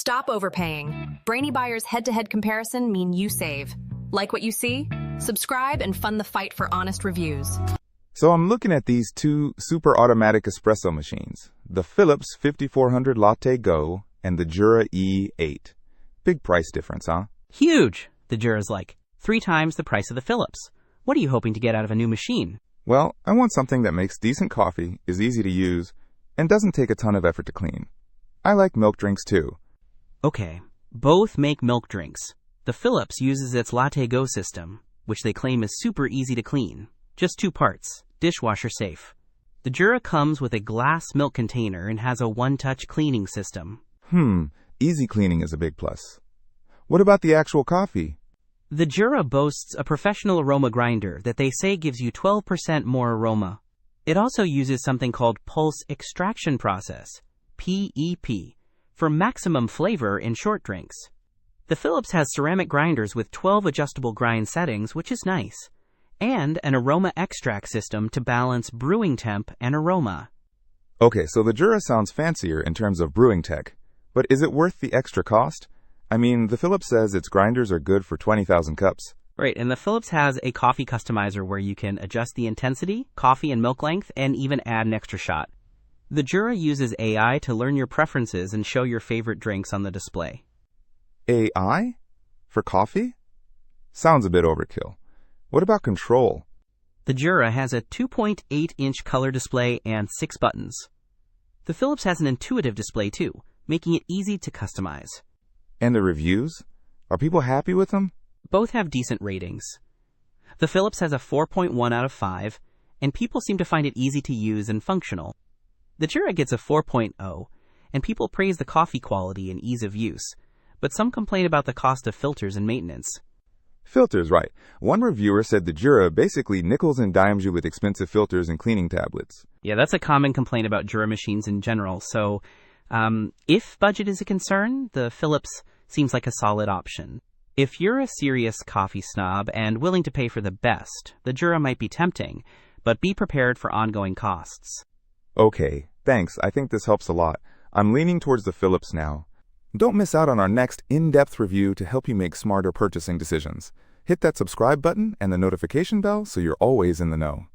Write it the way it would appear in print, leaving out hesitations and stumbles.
Stop overpaying. Brainy Buyer's head-to-head comparison mean you save. Like what you see? Subscribe and fund the fight for honest reviews. So I'm looking at these two super-automatic espresso machines, the Philips 5400 LatteGo and the Jura E8. Big price difference, huh? Huge! The Jura's like 3 times the price of the Philips. What are you hoping to get out of a new machine? Well, I want something that makes decent coffee, is easy to use, and doesn't take a ton of effort to clean. I like milk drinks too. Okay, both make milk drinks. The Philips uses its LatteGo system, which they claim is super easy to clean. Just 2 parts, dishwasher safe. The Jura comes with a glass milk container and has a one-touch cleaning system. Easy cleaning is a big plus. What about the actual coffee? The Jura boasts a professional aroma grinder that they say gives you 12% more aroma. It also uses something called pulse extraction process, PEP, for maximum flavor in short drinks. The Philips has ceramic grinders with 12 adjustable grind settings, which is nice, and an aroma extract system to balance brewing temp and aroma. Okay, so the Jura sounds fancier in terms of brewing tech, but is it worth the extra cost? I mean, the Philips says its grinders are good for 20,000 cups. Right, and the Philips has a coffee customizer where you can adjust the intensity, coffee and milk length, and even add an extra shot. The Jura uses AI to learn your preferences and show your favorite drinks on the display. AI? For coffee? Sounds a bit overkill. What about control? The Jura has a 2.8-inch color display and 6 buttons. The Philips has an intuitive display too, making it easy to customize. And the reviews? Are people happy with them? Both have decent ratings. The Philips has a 4.1 out of 5, and people seem to find it easy to use and functional. The Jura gets a 4.0, and people praise the coffee quality and ease of use, but some complain about the cost of filters and maintenance. Filters, right. One reviewer said the Jura basically nickels and dimes you with expensive filters and cleaning tablets. Yeah, that's a common complaint about Jura machines in general, so if budget is a concern, the Philips seems like a solid option. If you're a serious coffee snob and willing to pay for the best, the Jura might be tempting, but be prepared for ongoing costs. Okay, thanks. I think this helps a lot. I'm leaning towards the Philips now. Don't miss out on our next in-depth review to help you make smarter purchasing decisions. Hit that subscribe button and the notification bell so you're always in the know.